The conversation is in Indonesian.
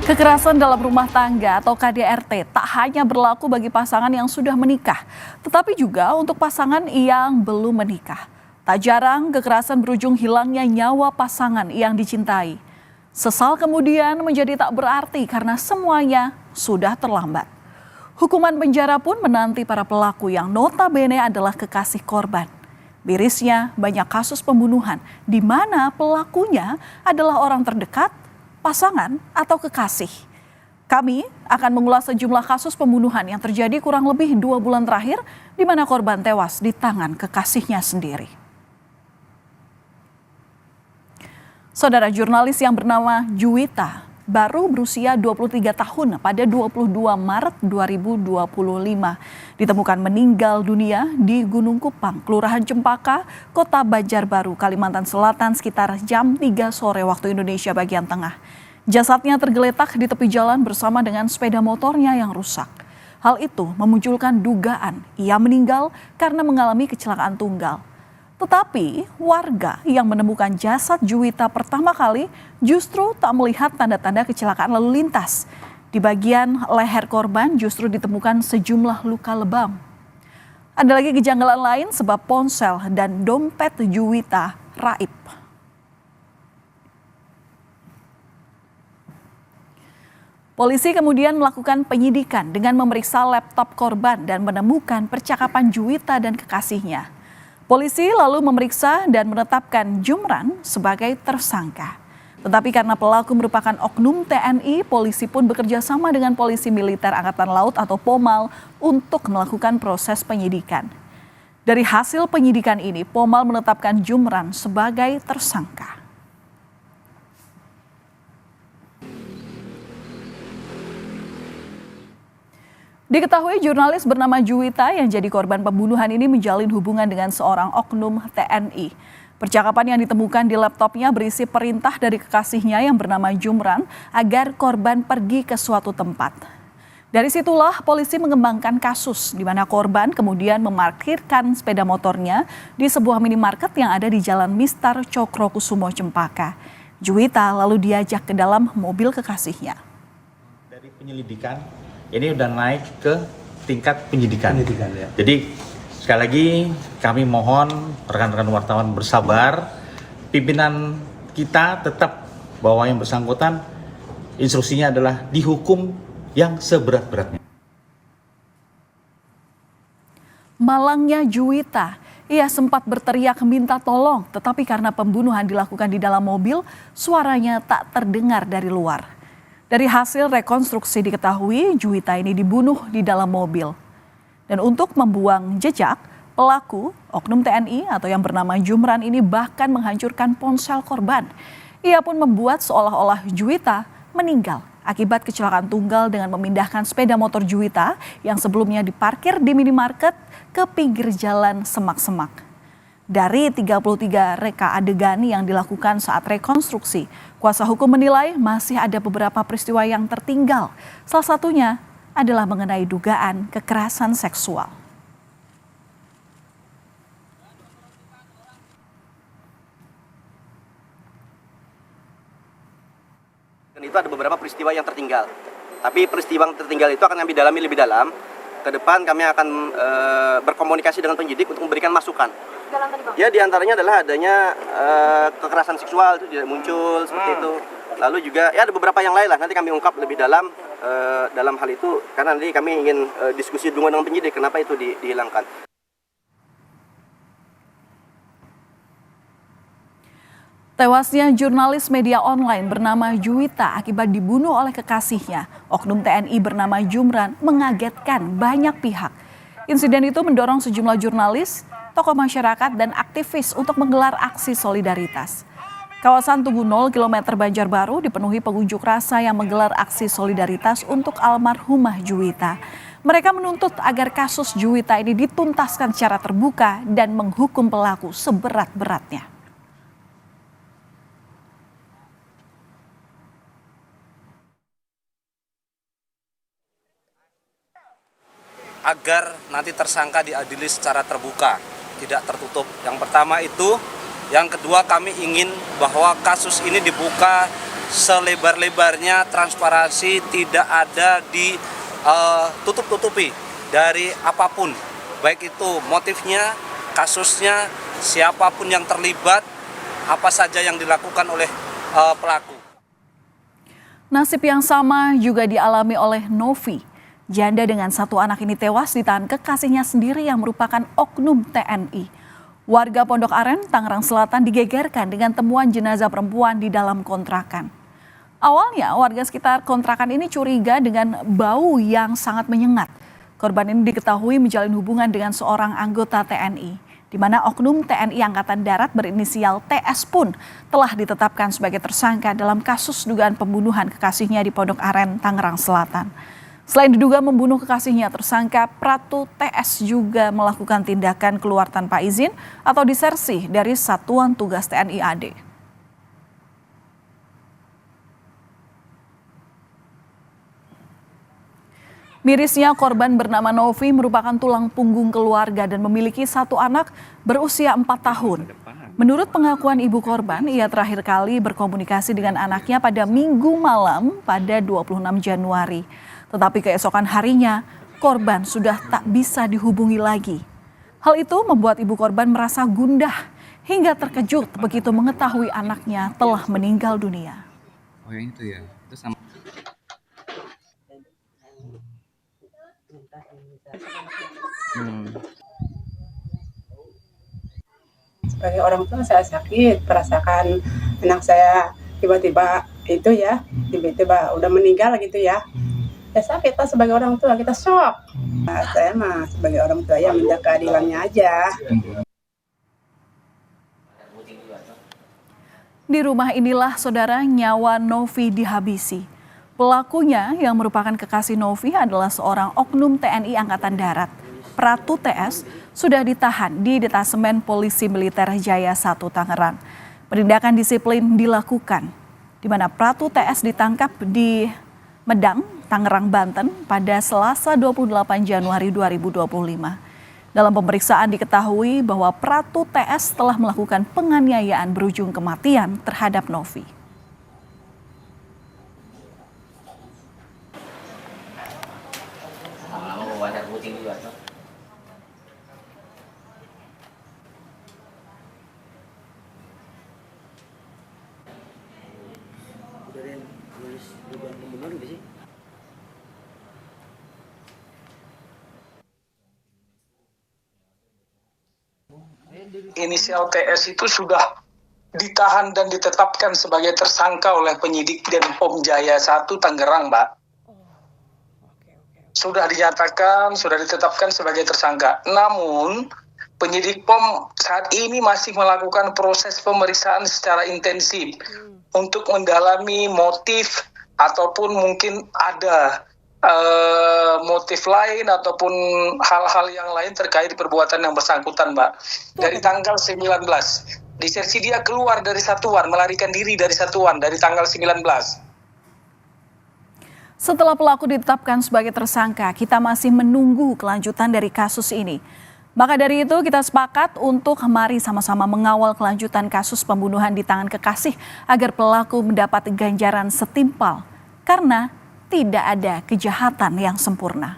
Kekerasan dalam rumah tangga atau KDRT tak hanya berlaku bagi pasangan yang sudah menikah, tetapi juga untuk pasangan yang belum menikah. Tak jarang kekerasan berujung hilangnya nyawa pasangan yang dicintai. Sesal kemudian menjadi tak berarti karena semuanya sudah terlambat. Hukuman penjara pun menanti para pelaku yang notabene adalah kekasih korban. Mirisnya banyak kasus pembunuhan di mana pelakunya adalah orang terdekat, pasangan, atau kekasih. Kami akan mengulas sejumlah kasus pembunuhan yang terjadi kurang lebih 2 bulan terakhir di mana korban tewas di tangan kekasihnya sendiri. Saudara jurnalis yang bernama Juwita baru berusia 23 tahun pada 22 Maret 2025 ditemukan meninggal dunia di Gunung Kupang, Kelurahan Cempaka, Kota Banjarbaru, Kalimantan Selatan sekitar jam 3 sore waktu Indonesia bagian tengah. Jasadnya tergeletak di tepi jalan bersama dengan sepeda motornya yang rusak. Hal itu memunculkan dugaan ia meninggal karena mengalami kecelakaan tunggal. Tetapi warga yang menemukan jasad Juwita pertama kali justru tak melihat tanda-tanda kecelakaan lalu lintas. Di bagian leher korban justru ditemukan sejumlah luka lebam. Ada lagi kejanggalan lain sebab ponsel dan dompet Juwita raib. Polisi kemudian melakukan penyidikan dengan memeriksa laptop korban dan menemukan percakapan Juwita dan kekasihnya. Polisi lalu memeriksa dan menetapkan Jumran sebagai tersangka. Tetapi karena pelaku merupakan oknum TNI, polisi pun bekerja sama dengan Polisi Militer Angkatan Laut atau Pomal untuk melakukan proses penyidikan. Dari hasil penyidikan ini, Pomal menetapkan Jumran sebagai tersangka. Diketahui jurnalis bernama Juwita yang jadi korban pembunuhan ini menjalin hubungan dengan seorang oknum TNI. Percakapan yang ditemukan di laptopnya berisi perintah dari kekasihnya yang bernama Jumran agar korban pergi ke suatu tempat. Dari situlah polisi mengembangkan kasus di mana korban kemudian memarkirkan sepeda motornya di sebuah minimarket yang ada di Jalan Mistar Cokrokusumo Cempaka. Juwita lalu diajak ke dalam mobil kekasihnya. Dari penyelidikan ini udah naik ke tingkat penyidikan ya. Jadi sekali lagi kami mohon rekan-rekan wartawan bersabar. Pimpinan kita tetap bahwa yang bersangkutan instruksinya adalah dihukum yang seberat-beratnya. Malangnya Juwita, ia sempat berteriak minta tolong, tetapi karena pembunuhan dilakukan di dalam mobil, suaranya tak terdengar dari luar. Dari hasil rekonstruksi diketahui Juwita ini dibunuh di dalam mobil. Dan untuk membuang jejak, pelaku oknum TNI atau yang bernama Jumran ini bahkan menghancurkan ponsel korban. Ia pun membuat seolah-olah Juwita meninggal akibat kecelakaan tunggal dengan memindahkan sepeda motor Juwita yang sebelumnya diparkir di minimarket ke pinggir jalan semak-semak. Dari 33 reka adegan yang dilakukan saat rekonstruksi, kuasa hukum menilai masih ada beberapa peristiwa yang tertinggal. Salah satunya adalah mengenai dugaan kekerasan seksual. Dan itu ada beberapa peristiwa yang tertinggal. Tapi peristiwa yang tertinggal itu akan kami dalami lebih dalam. Ke depan kami akan berkomunikasi dengan penyidik untuk memberikan masukan. Ya diantaranya adalah adanya kekerasan seksual itu tidak muncul seperti itu. Lalu juga ya ada beberapa yang lain lah, nanti kami ungkap lebih dalam hal itu karena nanti kami ingin diskusi dengan penyidik kenapa itu dihilangkan. Tewasnya jurnalis media online bernama Juwita akibat dibunuh oleh kekasihnya, oknum TNI bernama Jumran, mengagetkan banyak pihak. Insiden itu mendorong sejumlah jurnalis, tokoh masyarakat, dan aktivis untuk menggelar aksi solidaritas. Kawasan Tugu 0 km Banjarbaru dipenuhi pengunjuk rasa yang menggelar aksi solidaritas untuk almarhumah Juwita. Mereka menuntut agar kasus Juwita ini dituntaskan secara terbuka dan menghukum pelaku seberat-beratnya. Agar nanti tersangka diadili secara terbuka, tidak tertutup. Yang pertama itu, yang kedua kami ingin bahwa kasus ini dibuka selebar-lebarnya transparansi, tidak ada ditutup-tutupi dari apapun, baik itu motifnya, kasusnya, siapapun yang terlibat, apa saja yang dilakukan oleh pelaku. Nasib yang sama juga dialami oleh Novi. Janda dengan 1 anak ini tewas ditahan kekasihnya sendiri yang merupakan oknum TNI. Warga Pondok Aren, Tangerang Selatan digegerkan dengan temuan jenazah perempuan di dalam kontrakan. Awalnya warga sekitar kontrakan ini curiga dengan bau yang sangat menyengat. Korban ini diketahui menjalin hubungan dengan seorang anggota TNI, di mana oknum TNI Angkatan Darat berinisial TS pun telah ditetapkan sebagai tersangka dalam kasus dugaan pembunuhan kekasihnya di Pondok Aren, Tangerang Selatan. Selain diduga membunuh kekasihnya, tersangka Pratu TS juga melakukan tindakan keluar tanpa izin atau disersi dari Satuan Tugas TNI AD. Mirisnya, korban bernama Novi merupakan tulang punggung keluarga dan memiliki 1 anak berusia 4 tahun. Menurut pengakuan ibu korban, ia terakhir kali berkomunikasi dengan anaknya pada Minggu malam pada 26 Januari. Tetapi keesokan harinya, korban sudah tak bisa dihubungi lagi. Hal itu membuat ibu korban merasa gundah hingga terkejut begitu mengetahui anaknya telah meninggal dunia. Oh yang itu ya, itu sama. Sebagai orang tua saya sakit, merasakan anak saya tiba-tiba tiba-tiba udah meninggal gitu ya. Ya sakit lah sebagai orang tua, kita shock. Nah, saya mah sebagai orang tua ya minta keadilannya aja. Di rumah inilah saudara nyawa Novi dihabisi. Pelakunya yang merupakan kekasih Novi adalah seorang oknum TNI Angkatan Darat. Pratu TS sudah ditahan di Detasemen Polisi Militer Jaya 1 Tangerang. Penindakan disiplin dilakukan, di mana Pratu TS ditangkap di Medang, Tangerang, Banten pada Selasa 28 Januari 2025. Dalam pemeriksaan diketahui bahwa Pratu TS telah melakukan penganiayaan berujung kematian terhadap Novi. Inisial TS itu sudah ditahan dan ditetapkan sebagai tersangka oleh penyidik dan Pom Jaya 1 Tangerang, Mbak. Sudah dinyatakan, sudah ditetapkan sebagai tersangka. Namun, penyidik Pom saat ini masih melakukan proses pemeriksaan secara intensif untuk mendalami motif ataupun mungkin ada motif lain ataupun hal-hal yang lain terkait perbuatan yang bersangkutan, Mbak. Dari tanggal 19, disersi dia keluar dari satuan, melarikan diri dari satuan dari tanggal 19. Setelah pelaku ditetapkan sebagai tersangka, kita masih menunggu kelanjutan dari kasus ini. Maka dari itu kita sepakat untuk mari sama-sama mengawal kelanjutan kasus pembunuhan di tangan kekasih agar pelaku mendapat ganjaran setimpal. Karena tidak ada kejahatan yang sempurna.